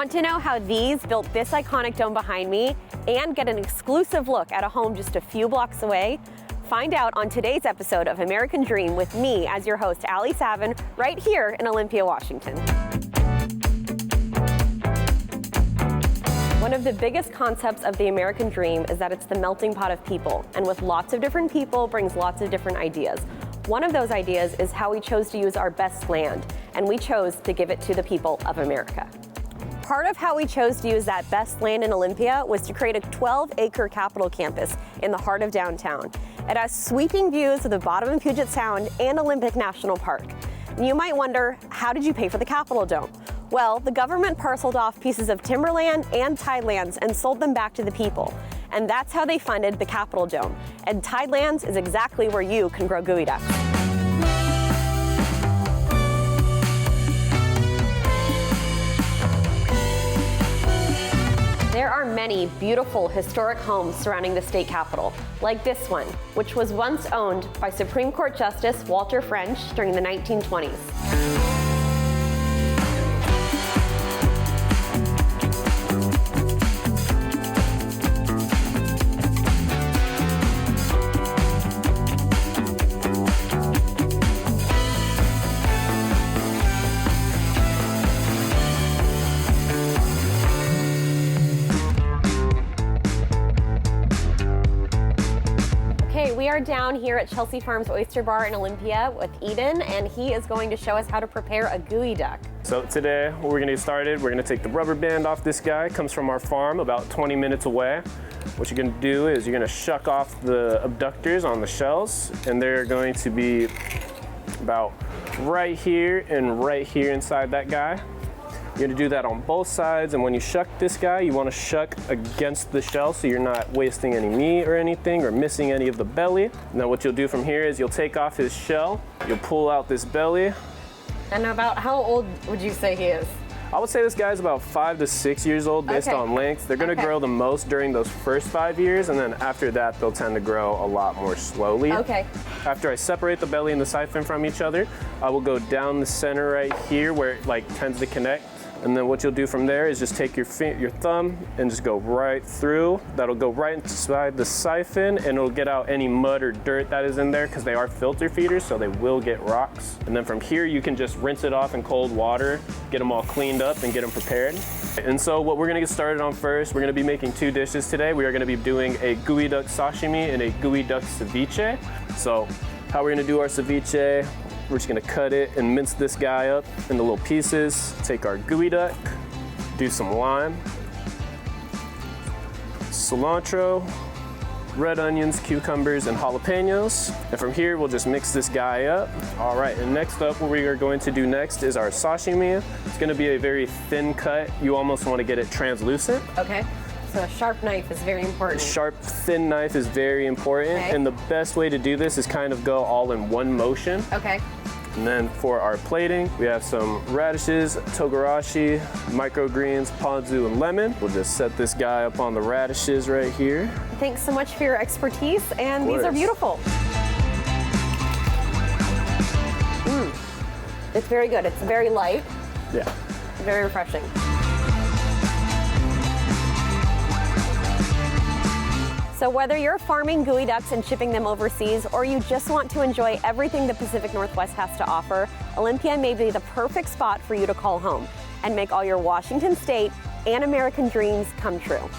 Want to know how these built this iconic dome behind me and get an exclusive look at a home just a few blocks away? Find out on today's episode of American Dream with me as your host, Allie Savin, right here in Olympia, Washington. One of the biggest concepts of the American Dream is that it's the melting pot of people, and with lots of different people brings lots of different ideas. One of those ideas is how we chose to use our best land, and we chose to give it to the people of America. Part of how we chose to use that best land in Olympia was to create a 12-acre Capitol campus in the heart of downtown. It has sweeping views of the bottom of Puget Sound and Olympic National Park. You might wonder, how did you pay for the Capitol Dome? Well, the government parceled off pieces of timberland and tidelands and sold them back to the people. And that's how they funded the Capitol Dome. And tidelands is exactly where you can grow geoducks. There are many beautiful historic homes surrounding the state capitol, like this one, which was once owned by Supreme Court Justice Walter French during the 1920s. We are down here at Chelsea Farms Oyster Bar in Olympia with Eden, and he is going to show us how to prepare a geoduck. So today, we're going to get started. We're going to take the rubber band off this guy. It comes from our farm about 20 minutes away. What you're going to do is you're going to shuck off the abductors on the shells, and they're going to be about right here and right here inside that guy. You're gonna do that on both sides, and when you shuck this guy, you wanna shuck against the shell so you're not wasting any meat or anything or missing any of the belly. Now what you'll do from here is you'll take off his shell, you'll pull out this belly. And about how old would you say he is? I would say this guy's about 5 to 6 years old based on length. They're gonna grow the most during those first 5 years, and then after that, they'll tend to grow a lot more slowly. After I separate the belly and the siphon from each other, I will go down the center right here where it tends to connect. And then what you'll do from there is just take your thumb and just go right through. That'll go right inside the siphon, and it'll get out any mud or dirt that is in there because they are filter feeders, so they will get rocks. And then from here, you can just rinse it off in cold water, get them all cleaned up and get them prepared. And so what we're gonna get started on first, we're gonna be making 2 dishes today. We are gonna be doing a geoduck sashimi and a geoduck ceviche. So how we're gonna do our ceviche, we're just gonna cut it and mince this guy up into little pieces. Take our geoduck, do some lime, cilantro, red onions, cucumbers, and jalapenos. And from here, we'll just mix this guy up. All right, and next up, what we are going to do next is our sashimi. It's gonna be a very thin cut. You almost wanna get it translucent. Okay. So a sharp knife is very important. A sharp, thin knife is very important. And the best way to do this is kind of go all in one motion. Okay. And then for our plating, we have some radishes, togarashi, microgreens, ponzu, and lemon. We'll just set this guy up on the radishes right here. Thanks so much for your expertise, and these are beautiful. It's very good. It's very light. Yeah. Very refreshing. So whether you're farming geoducks and shipping them overseas, or you just want to enjoy everything the Pacific Northwest has to offer, Olympia may be the perfect spot for you to call home and make all your Washington State and American dreams come true.